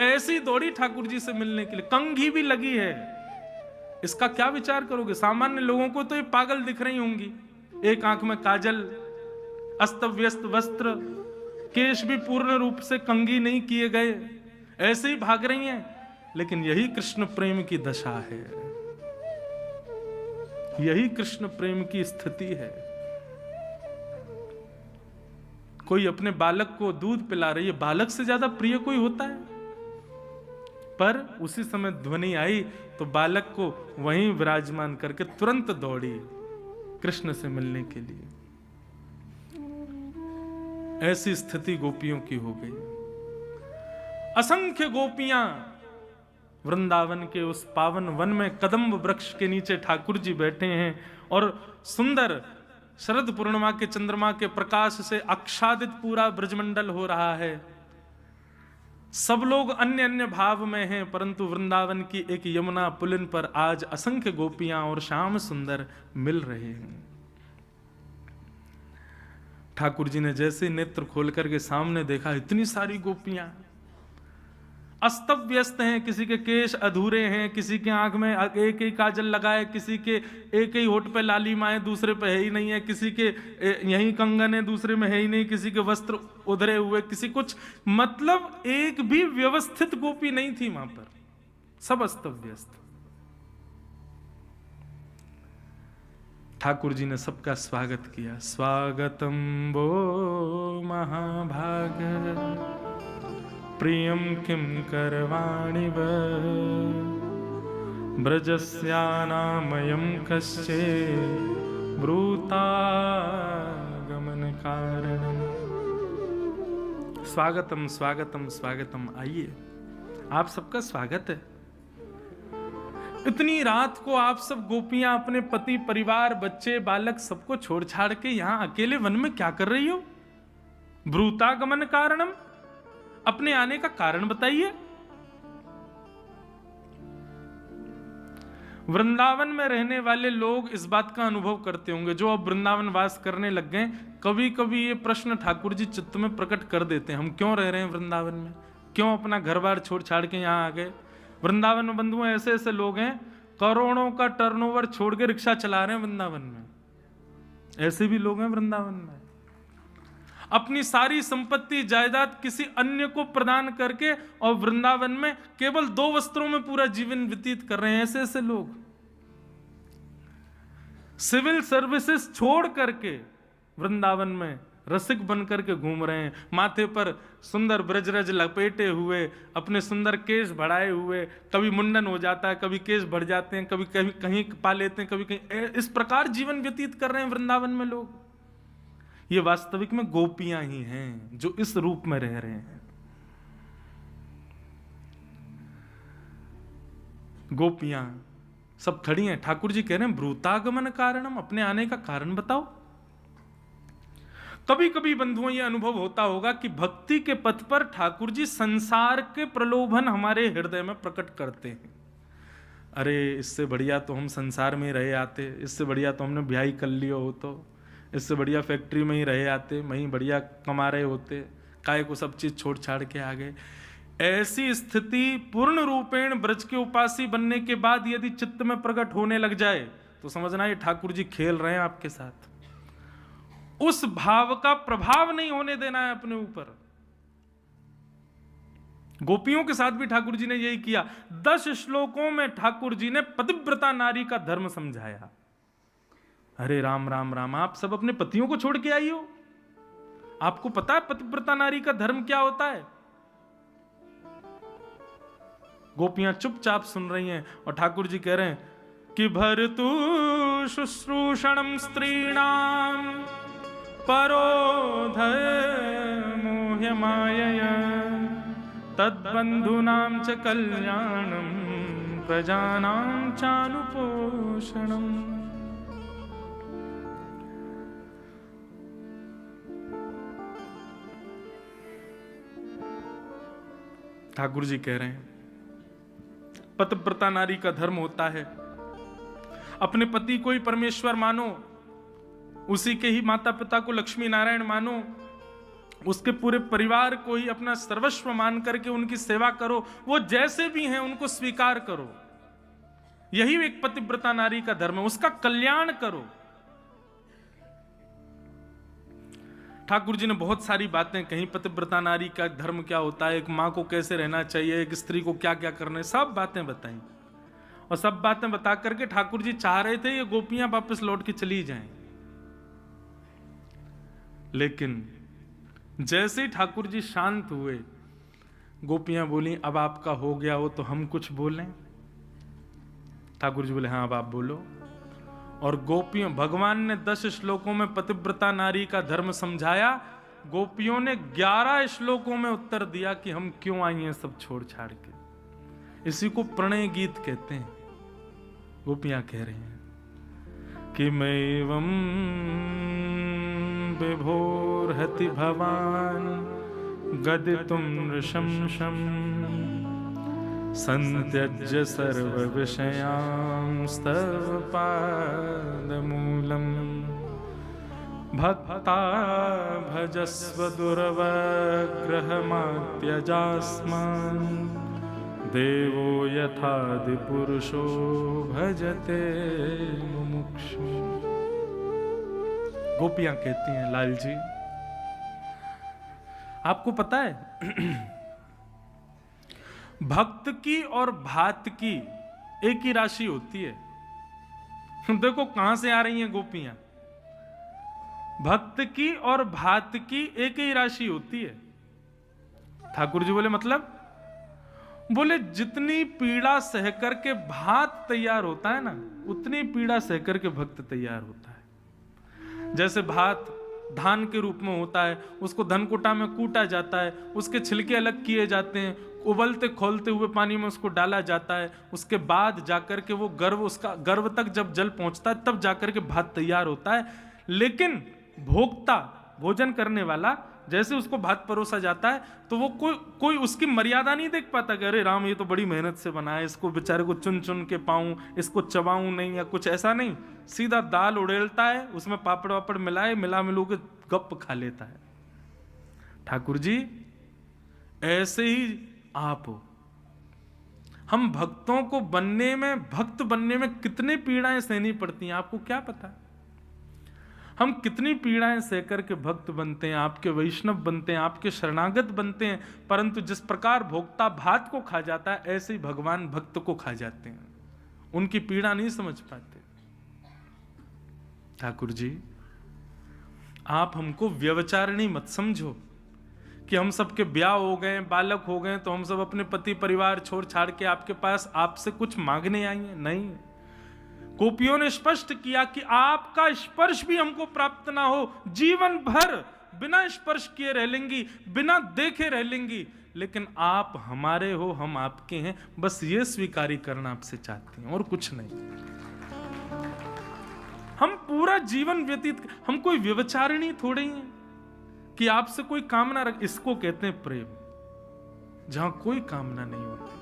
ऐसी दौड़ी ठाकुर जी से मिलने के लिए, कंघी भी लगी है। इसका क्या विचार करोगे? सामान्य लोगों को तो ये पागल दिख रही होंगी, एक आंख में काजल, अस्त व्यस्त वस्त्र, केश भी पूर्ण रूप से कंघी नहीं किए गए, ऐसे ही भाग रही हैं। लेकिन यही कृष्ण प्रेम की दशा है, यही कृष्ण प्रेम की स्थिति है। कोई अपने बालक को दूध पिला रही है, बालक से ज्यादा प्रिय कोई होता है? पर उसी समय ध्वनि आई तो बालक को वहीं विराजमान करके तुरंत दौड़ी कृष्ण से मिलने के लिए। ऐसी स्थिति गोपियों की हो गई। असंख्य गोपियां वृंदावन के उस पावन वन में कदम्ब वृक्ष के नीचे ठाकुर जी बैठे हैं और सुंदर शरद पूर्णिमा के चंद्रमा के प्रकाश से आच्छादित पूरा ब्रजमंडल हो रहा है। सब लोग अन्य अन्य भाव में हैं, परंतु वृंदावन की एक यमुना पुलिन पर आज असंख्य गोपियां और श्याम सुंदर मिल रहे हैं। ठाकुर जी ने जैसे नेत्र खोल करके सामने देखा, इतनी सारी गोपियां अस्त व्यस्त हैं, किसी के केश अधूरे हैं, किसी के आंख में एक ही काजल लगाए, किसी के एक ही होठ पे लाली माए, दूसरे पे है ही नहीं है, किसी के यही कंगन है, दूसरे में है ही नहीं, किसी के वस्त्र उधरे हुए, किसी कुछ, मतलब एक भी व्यवस्थित गोपी नहीं थी वहां पर, सब अस्त व्यस्त। ठाकुर जी ने सबका स्वागत किया। स्वागतम वो महाभाग प्रियम किम करवाणि ब्रजस्यानामयं कश्चे ब्रूतागमन कारणम। स्वागतम स्वागतम स्वागतम, आइए, आप सबका स्वागत है। इतनी रात को आप सब गोपियां अपने पति परिवार बच्चे बालक सबको छोड़ छाड़ के यहां अकेले वन में क्या कर रही हो? ब्रूतागमन कारणम, अपने आने का कारण बताइए। वृंदावन में रहने वाले लोग इस बात का अनुभव करते होंगे, जो अब वृंदावन वास करने लग गए, कभी कभी ये प्रश्न ठाकुर जी चित्त में प्रकट कर देते हैं, हम क्यों रह रहे हैं वृंदावन में, क्यों अपना घर बार छोड़ छाड़ के यहां आ गए। वृंदावन में बंधुओं ऐसे ऐसे लोग हैं, करोड़ों का टर्नओवर छोड़ के रिक्शा चला रहे हैं वृंदावन में, ऐसे भी लोग हैं वृंदावन में। अपनी सारी संपत्ति जायदाद किसी अन्य को प्रदान करके और वृंदावन में केवल 2 वस्त्रों में पूरा जीवन व्यतीत कर रहे हैं, ऐसे ऐसे लोग। सिविल सर्विसेज छोड़ करके वृंदावन में रसिक बन करके घूम रहे हैं, माथे पर सुंदर ब्रजरज लपेटे हुए, अपने सुंदर केश बढ़ाए हुए, कभी मुंडन हो जाता है, कभी केश बढ़ जाते हैं, कभी कभी कहीं पा लेते हैं, कभी कहीं, इस प्रकार जीवन व्यतीत कर रहे हैं वृंदावन में लोग। ये वास्तविक में गोपियां ही हैं जो इस रूप में रह रहे हैं। गोपियां सब खड़ी हैं, ठाकुर जी कह रहे हैं ब्रूतागमन कारणम, अपने आने का कारण बताओ। कभी कभी बंधुओं ये अनुभव होता होगा कि भक्ति के पथ पर ठाकुर जी संसार के प्रलोभन हमारे हृदय में प्रकट करते हैं। अरे इससे बढ़िया तो हम संसार में ही रहे आते, इससे बढ़िया तो हमने ब्याही कर लिया हो, तो इससे बढ़िया फैक्ट्री में ही रहे आते, वहीं बढ़िया कमा रहे होते, काय को सब चीज छोड़ छाड़ के आ गए। ऐसी स्थिति पूर्ण रूपेण ब्रज के उपासी बनने के बाद यदि चित्त में प्रकट होने लग जाए तो समझना ये ठाकुर जी खेल रहे हैं आपके साथ। उस भाव का प्रभाव नहीं होने देना है अपने ऊपर। गोपियों के साथ भी ठाकुर जी ने यही किया। 10 श्लोकों में ठाकुर जी ने पतिव्रता नारी का धर्म समझाया। अरे राम राम राम, आप सब अपने पतियों को छोड़ के आई हो, आपको पता है पतिव्रता नारी का धर्म क्या होता है? गोपियां चुपचाप सुन रही हैं और ठाकुर जी कह रहे हैं कि भर्तु शुश्रूषणम स्त्रीणाम परो धर्मोह्यमायया तद्बन्धूनां च कल्याणं प्रजानां चानुपोषणम्। ठाकुर जी कह रहे हैं पतिव्रता नारी का धर्म होता है अपने पति को ही परमेश्वर मानो, उसी के ही माता पिता को लक्ष्मी नारायण मानो, उसके पूरे परिवार को ही अपना सर्वस्व मान करके उनकी सेवा करो, वो जैसे भी हैं उनको स्वीकार करो। यही एक पतिव्रता नारी का धर्म है, उसका कल्याण करो। ठाकुर जी ने बहुत सारी बातें कही, पतिव्रता नारी का धर्म क्या होता है, एक माँ को कैसे रहना चाहिए, एक स्त्री को क्या क्या करना है, सब बातें बताई। और सब बातें बता करके ठाकुर जी चाह रहे थे ये गोपियां वापस लौट के चली जाएं। लेकिन जैसे ही ठाकुर जी शांत हुए, गोपियां बोली अब आपका हो गया हो तो हम कुछ बोलें। ठाकुर जी बोले हाँ अब आप बोलो। और गोपियों, भगवान ने 10 श्लोकों में पतिव्रता नारी का धर्म समझाया, गोपियों ने 11 श्लोकों में उत्तर दिया कि हम क्यों आई हैं सब छोड़ छाड़ के। इसी को प्रणय गीत कहते हैं। गोपियां कह रही हैं कि मैवं विभोर्हति भवान गदितुं नृशंसं संत्यज्य सर्व विषयांस्तव पादमूलम् भक्ता भजस्व दुर्वग्रहमात्यजास्मान् देवो यथादिपुरुषो भजते मुमुक्षु। गोपियां कहती हैं लाल जी आपको पता है भक्त की और भात की एक ही राशि होती है। देखो कहां से आ रही हैं गोपियां। भक्त की और भात की एक ही राशि होती है। ठाकुर जी बोले मतलब, बोले जितनी पीड़ा सहकर के भात तैयार होता है ना, उतनी पीड़ा सहकर के भक्त तैयार होता है। जैसे भात धान के रूप में होता है, उसको धनकुटा में कूटा जाता है, उसके छिलके अलग किए जाते हैं, उबलते खोलते हुए पानी में उसको डाला जाता है, उसके बाद जाकर के वो उसका गर्भ तक जब जल पहुंचता है तब जाकर के भात तैयार होता है। लेकिन भोक्ता, भोजन करने वाला, जैसे उसको भात परोसा जाता है तो वो कोई उसकी मर्यादा नहीं देख पाता कि अरे राम ये तो बड़ी मेहनत से बना है, इसको बेचारे को चुन चुन के पाऊं, इसको चबाऊं नहीं, या कुछ ऐसा नहीं। सीधा दाल उड़ेलता है, उसमें पापड़ वापड़ मिलाए, मिला मिलू के गप खा लेता है। ठाकुर जी ऐसे ही आप हो। हम भक्तों को बनने में, भक्त बनने में कितनी पीड़ाएं सहनी पड़ती हैं आपको क्या पता। हम कितनी पीड़ाएं सहकर के भक्त बनते हैं, आपके वैष्णव बनते हैं, आपके शरणागत बनते हैं, परंतु जिस प्रकार भोक्ता भात को खा जाता है ऐसे ही भगवान भक्त को खा जाते हैं। उनकी पीड़ा नहीं समझ पाते। ठाकुर जी आप हमको व्यभिचारिणी मत समझो कि हम सबके ब्याह हो गए, बालक हो गए, तो हम सब अपने पति परिवार छोड़ छाड़ के आपके पास आपसे कुछ मांगने आई हैं। नहीं, गोपियों ने स्पष्ट किया कि आपका स्पर्श भी हमको प्राप्त ना हो, जीवन भर बिना स्पर्श किए रह लेंगी, बिना देखे रह लेंगी, लेकिन आप हमारे हो, हम आपके हैं, बस ये स्वीकारी करना आपसे चाहते हैं और कुछ नहीं। हम पूरा जीवन व्यतीत, हम कोई व्यभिचारिणी थोड़े ही हैं कि आपसे कोई कामना रख। इसको कहते हैं प्रेम, जहां कोई कामना नहीं होती।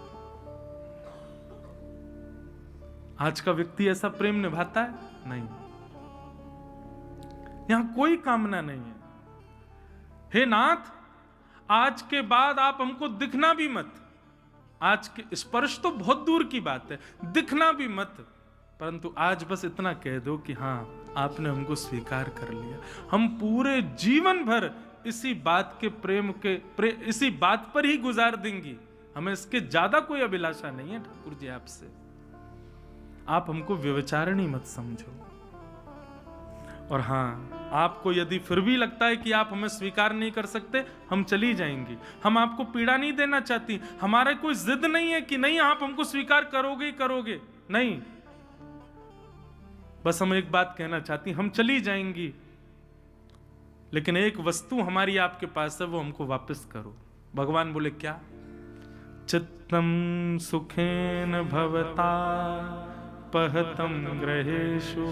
आज का व्यक्ति ऐसा प्रेम निभाता है? नहीं, यहां कोई कामना नहीं है। हे नाथ, आज के बाद आप हमको दिखना भी मत। आज के स्पर्श तो बहुत दूर की बात है, दिखना भी मत, परंतु आज बस इतना कह दो कि हां आपने हमको स्वीकार कर लिया। हम पूरे जीवन भर इसी बात के इसी बात पर ही गुजार देंगी। हमें इसके ज्यादा कोई अभिलाषा नहीं है ठाकुर जी आपसे। आप हमको व्यभिचारिणी मत समझो। और हां, आपको यदि फिर भी लगता है कि आप हमें स्वीकार नहीं कर सकते, हम चली जाएंगी। हम आपको पीड़ा नहीं देना चाहती। हमारा कोई जिद नहीं है कि नहीं आप हमको स्वीकार करोगे ही करोगे, नहीं। बस हम एक बात कहना चाहती, हम चली जाएंगी, लेकिन एक वस्तु हमारी आपके पास है, वो हमको वापस करो। भगवान बोले क्या? चित्तम सुखेन भवता पहतम ग्रहेषु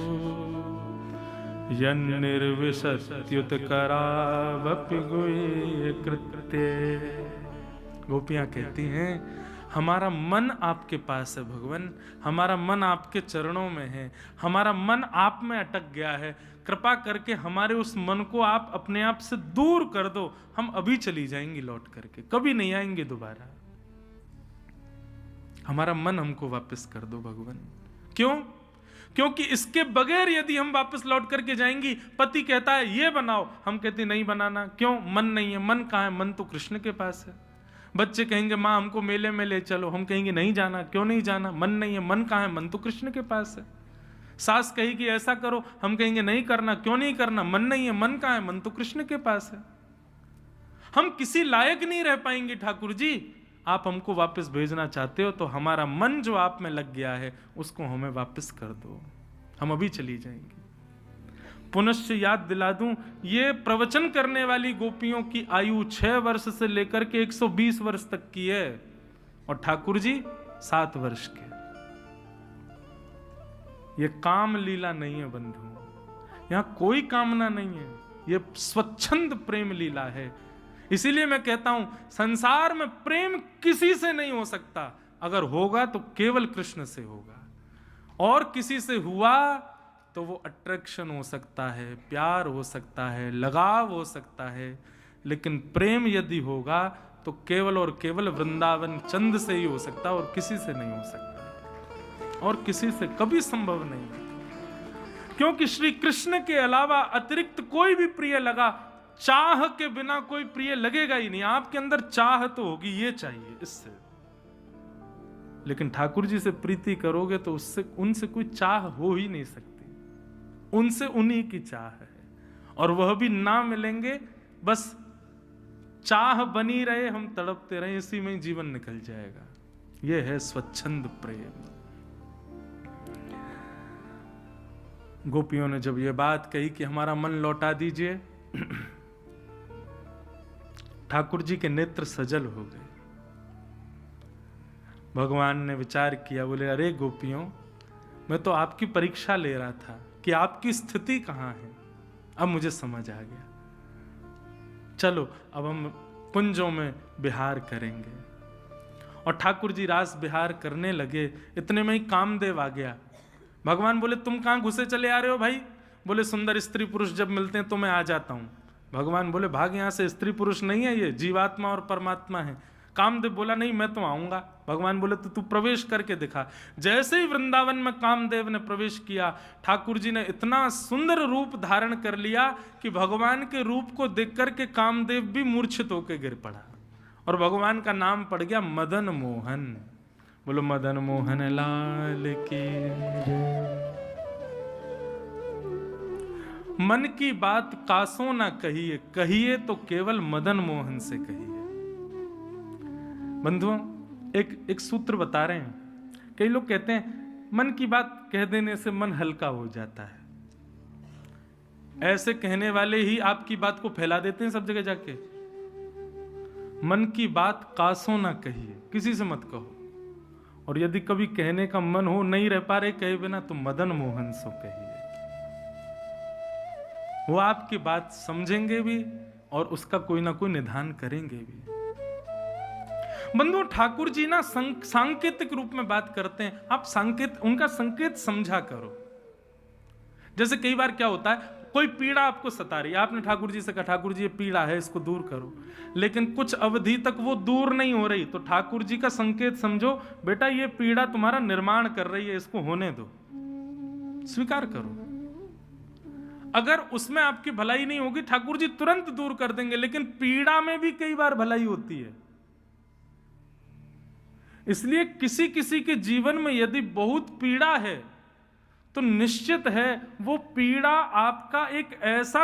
यन्निर्विशत्युत करावपि गुह्य कृत्ये। गोपियां कहती हैं हमारा मन आपके पास है भगवान, हमारा मन आपके चरणों में है, हमारा मन आप में अटक गया है, कृपा करके हमारे उस मन को आप अपने आप से दूर कर दो, हम अभी चली जाएंगी लौट करके, कभी नहीं आएंगे दोबारा। हमारा मन हमको वापस कर दो भगवान। क्यों? क्योंकि इसके बगैर यदि हम वापस लौट करके जाएंगी, पति कहता है ये बनाओ, हम कहते नहीं बनाना, क्यों? मन नहीं है। मन कहाँ है? मन तो कृष्ण के पास है। बच्चे कहेंगे माँ हमको मेले में ले चलो, हम कहेंगे नहीं जाना, क्यों नहीं जाना? मन नहीं है। मन कहाँ है? मन तो कृष्ण के पास है। सास कहेगी ऐसा करो, हम कहेंगे नहीं करना, क्यों नहीं करना? मन नहीं है। मन कहाँ है? मन तो कृष्ण के पास है। हम किसी लायक नहीं रह पाएंगे ठाकुर जी, आप हमको वापस भेजना चाहते हो तो हमारा मन जो आप में लग गया है उसको हमें वापस कर दो, हम अभी चली जाएंगे। पुनश्च याद दिला दूं, ये प्रवचन करने वाली गोपियों की आयु 6 वर्ष से लेकर के 120 वर्ष तक की है और ठाकुर जी 7 वर्ष के। ये काम लीला नहीं है बंधु, यहां कोई कामना नहीं है, ये स्वच्छंद प्रेम लीला है। इसीलिए मैं कहता हूं संसार में प्रेम किसी से नहीं हो सकता, अगर होगा तो केवल कृष्ण से होगा, और किसी से हुआ तो वो अट्रैक्शन हो सकता है, प्यार हो सकता है, लगाव हो सकता है, लेकिन प्रेम यदि होगा तो केवल और केवल वृंदावन चंद से ही हो सकता, और किसी से नहीं हो सकता, और किसी से कभी संभव नहीं। क्योंकि श्री कृष्ण के अलावा अतिरिक्त कोई भी प्रिय लगा, चाह के बिना कोई प्रिय लगेगा ही नहीं। आपके अंदर चाह तो होगी, ये चाहिए इससे, लेकिन ठाकुर जी से प्रीति करोगे तो उससे उनसे कोई चाह हो ही नहीं सकती, उनसे उन्हीं की चाह है, और वह भी ना मिलेंगे, बस चाह बनी रहे, हम तड़पते रहे, इसी में जीवन निकल जाएगा। यह है स्वच्छंद प्रेम। गोपियों ने जब यह बात कही कि हमारा मन लौटा दीजिए, ठाकुर जी के नेत्र सजल हो गए। भगवान ने विचार किया, बोले अरे गोपियों, मैं तो आपकी परीक्षा ले रहा था कि आपकी स्थिति कहां है, अब मुझे समझ आ गया। चलो अब हम कुंजों में विहार करेंगे। और ठाकुर जी रास विहार करने लगे, इतने में ही कामदेव आ गया। भगवान बोले तुम कहां घुसे चले आ रहे हो भाई? बोले सुंदर स्त्री पुरुष जब मिलते हैं तो मैं आ जाता हूं। भगवान बोले भाग यहां से, स्त्री पुरुष नहीं है, ये जीवात्मा और परमात्मा है। कामदेव बोला नहीं मैं तो आऊंगा। भगवान बोले तो तू प्रवेश करके दिखा। जैसे ही वृंदावन में कामदेव ने प्रवेश किया, ठाकुर जी ने इतना सुंदर रूप धारण कर लिया कि भगवान के रूप को देख करके कामदेव भी मूर्छित होकर गिर पड़ा, और भगवान का नाम पड़ गया मदन मोहन। बोलो मदन मोहन लाल की। मन की बात कासों ना कहिए, कहिए तो केवल मदन मोहन से कहिए। बंधुओं, एक सूत्र बता रहे हैं। कई लोग कहते हैं मन की बात कह देने से मन हल्का हो जाता है। ऐसे कहने वाले ही आपकी बात को फैला देते हैं सब जगह जाके। मन की बात कासों ना कहिए, किसी से मत कहो, और यदि कभी कहने का मन हो, नहीं रह पा रहे कहे बिना, तो मदन मोहन सो कहिए। वो आपकी बात समझेंगे भी और उसका कोई ना कोई निदान करेंगे भी। बंधु, ठाकुर जी ना सांकेतिक रूप में बात करते हैं। आप उनका संकेत समझा करो। जैसे कई बार क्या होता है, कोई पीड़ा आपको सता रही है, आपने ठाकुर जी से कहा ठाकुर जी ये पीड़ा है, इसको दूर करो, लेकिन कुछ अवधि तक वो दूर नहीं हो रही, तो ठाकुर जी का संकेत समझो, बेटा ये पीड़ा तुम्हारा निर्माण कर रही है, इसको होने दो, स्वीकार करो। अगर उसमें आपकी भलाई नहीं होगी, ठाकुर जी तुरंत दूर कर देंगे, लेकिन पीड़ा में भी कई बार भलाई होती है। इसलिए किसी किसी के जीवन में यदि बहुत पीड़ा है तो निश्चित है वो पीड़ा आपका एक ऐसा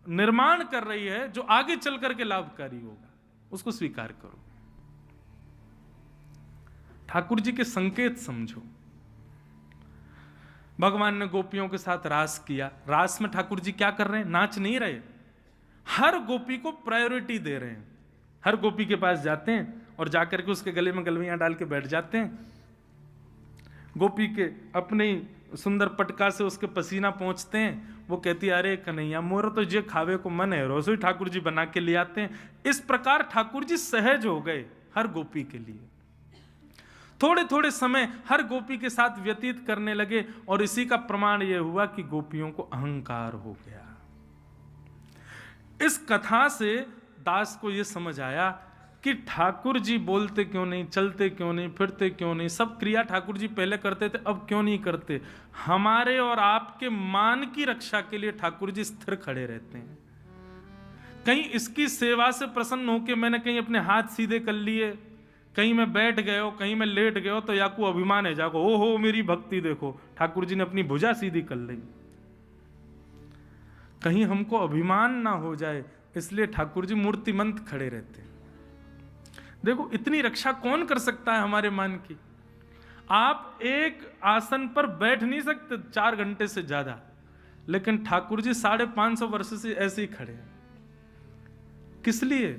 निर्माण कर रही है जो आगे चल करके लाभकारी होगा, उसको स्वीकार करो। ठाकुर जी के संकेत समझो। भगवान ने गोपियों के साथ रास किया। रास में ठाकुर जी क्या कर रहे हैं? नाच नहीं रहे, हर गोपी को प्रायोरिटी दे रहे हैं। हर गोपी के पास जाते हैं और जाकर के उसके गले में गलवियां डाल के बैठ जाते हैं। गोपी के अपने ही सुंदर पटका से उसके पसीना पहुंचते हैं। वो कहती है अरे कन्हैया मोर तो जे खावे को मन है, रसोई ठाकुर जी बना के ले आते हैं। इस प्रकार ठाकुर जी सहज हो गए हर गोपी के लिए। थोड़े थोड़े समय हर गोपी के साथ व्यतीत करने लगे और इसी का प्रमाण यह हुआ कि गोपियों को अहंकार हो गया। इस कथा से दास को यह समझ आया कि ठाकुर जी बोलते क्यों नहीं, चलते क्यों नहीं, फिरते क्यों नहीं, सब क्रिया ठाकुर जी पहले करते थे, अब क्यों नहीं करते। हमारे और आपके मान की रक्षा के लिए ठाकुर जी स्थिर खड़े रहते हैं। कहीं इसकी सेवा से प्रसन्न होकर मैंने कहीं अपने हाथ सीधे कर लिए, कहीं मैं बैठ गए हो, कहीं मैं लेट गए हो, तो याकू अभिमान है, जाको ओ हो मेरी भक्ति देखो, ठाकुर जी ने अपनी भुजा सीधी कर ली। कहीं हमको अभिमान ना हो जाए, इसलिए ठाकुर जी मूर्तिमंत खड़े रहते हैं। देखो इतनी रक्षा कौन कर सकता है हमारे मान की। आप एक आसन पर बैठ नहीं सकते 4 घंटे से ज्यादा, लेकिन ठाकुर जी 550 वर्ष से ऐसे ही खड़े हैं। किस लिए?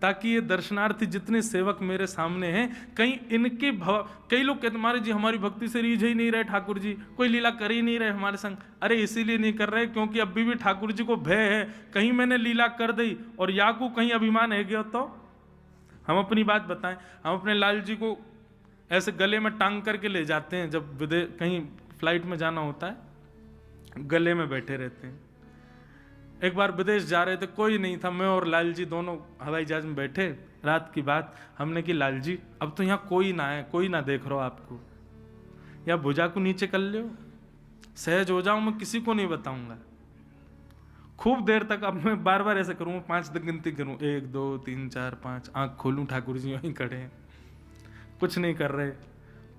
ताकि ये दर्शनार्थी जितने सेवक मेरे सामने हैं, कहीं इनके कई लोग कहते महाराज जी हमारी भक्ति से रीझ ही नहीं रहे, ठाकुर जी कोई लीला कर ही नहीं रहे हमारे संग। अरे इसीलिए नहीं कर रहे क्योंकि अभी भी ठाकुर जी को भय है, कहीं मैंने लीला कर दी और याकू कहीं अभिमान है गया तो। हम अपनी बात बताएं, हम अपने लाल जी को ऐसे गले में टांग करके ले जाते हैं, जब विदेश कहीं फ्लाइट में जाना होता है गले में बैठे रहते हैं। एक बार विदेश जा रहे थे, कोई नहीं था, मैं और लाल जी दोनों हवाई जहाज में बैठे, रात की बात। हमने की लाल जी अब तो यहाँ कोई ना है, कोई ना देख रहा हो आपको, या भुजा को नीचे कर लो, सहज हो जाऊं, मैं किसी को नहीं बताऊंगा। खूब देर तक अब मैं बार बार ऐसे करूँ, 5 तक गिनती करूँ, 1 2 3 4 5, आंख खोलूं, ठाकुर जी वहीं खड़े हैं, कुछ नहीं कर रहे।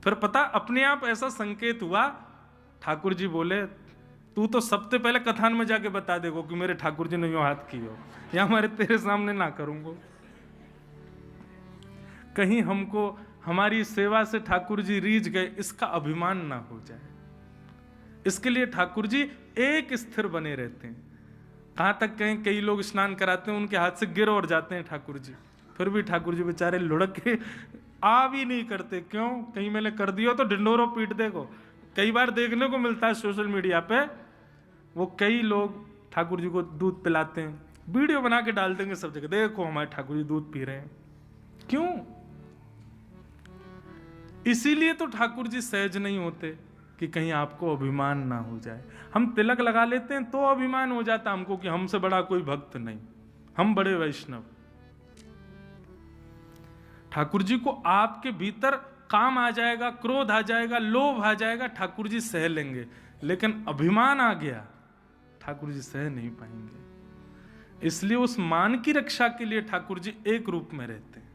फिर पता अपने आप ऐसा संकेत हुआ, ठाकुर जी बोले तू तो सबसे पहले कथान में जाके बता देगो कि मेरे ठाकुर जी ने यूं हाथ की हो, या हमारे तेरे सामने ना करूंगा। कहीं हमको हमारी सेवा से ठाकुर जी रीझ गए इसका अभिमान ना हो जाए, इसके लिए ठाकुर जी एक स्थिर बने रहते हैं। कहां तक कहीं कई लोग स्नान कराते हैं, उनके हाथ से गिर और जाते हैं ठाकुर जी, फिर भी ठाकुर जी बेचारे लुढ़क के आ भी नहीं करते। क्यों? कहीं मैंने कर दिया तो ढिंडोरो पीट देगो। कई बार देखने को मिलता है सोशल मीडिया पे, वो कई लोग ठाकुर जी को दूध पिलाते हैं, वीडियो बना के डाल देंगे सब जगह, देखो हमारे ठाकुर जी दूध पी रहे हैं। क्यों? इसीलिए तो ठाकुर जी सहज नहीं होते कि कहीं आपको अभिमान ना हो जाए। हम तिलक लगा लेते हैं तो अभिमान हो जाता हमको कि हमसे बड़ा कोई भक्त नहीं, हम बड़े वैष्णव। ठाकुर जी को आपके भीतर काम आ जाएगा, क्रोध आ जाएगा, लोभ आ जाएगा, ठाकुर जी सह लेंगे, लेकिन अभिमान आ गया ठाकुर जी सह नहीं पाएंगे। इसलिए उस मान की रक्षा के लिए ठाकुर जी एक रूप में रहते हैं।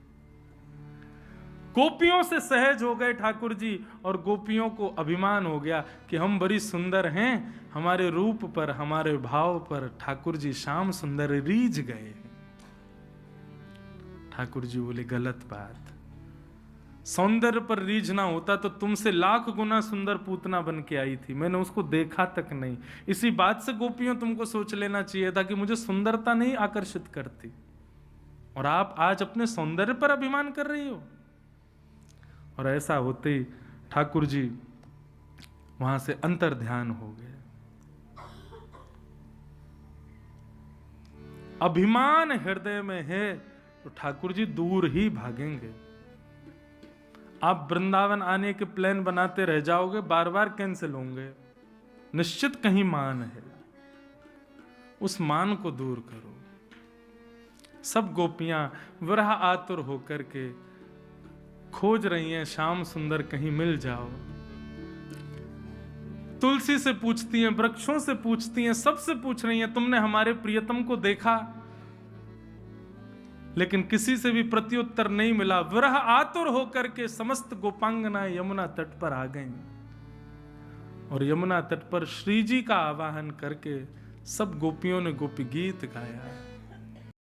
गोपियों से सहज हो गए ठाकुर जी, और गोपियों को अभिमान हो गया कि हम बड़ी सुंदर हैं, हमारे रूप पर, हमारे भाव पर ठाकुर जी श्याम सुंदर रीझ गए। ठाकुर जी बोले गलत बात, सौंदर्य पर रीझना होता तो तुमसे लाख गुना सुंदर पूतना बन के आई थी, मैंने उसको देखा तक नहीं। इसी बात से गोपियों तुमको सोच लेना चाहिए था कि मुझे सुंदरता नहीं आकर्षित करती, और आप आज अपने सौंदर्य पर अभिमान कर रही हो। और ऐसा होते ही ठाकुर जी वहां से अंतर ध्यान हो गए। अभिमान हृदय में है तो ठाकुर जी दूर ही भागेंगे। आप वृंदावन आने के प्लान बनाते रह जाओगे, बार बार कैंसिल होंगे, निश्चित कहीं मान है, उस मान को दूर करो। सब गोपियां विरह आतुर होकर के खोज रही हैं श्याम सुंदर कहीं मिल जाओ। तुलसी से पूछती हैं, वृक्षों से पूछती हैं, सबसे पूछ रही हैं तुमने हमारे प्रियतम को देखा, लेकिन किसी से भी प्रत्युत्तर नहीं मिला। विरह आतुर होकर के समस्त गोपांगनाएं यमुना तट पर आ गईं, और यमुना तट पर श्री जी का आवाहन करके सब गोपियों ने गोपी गीत गाया।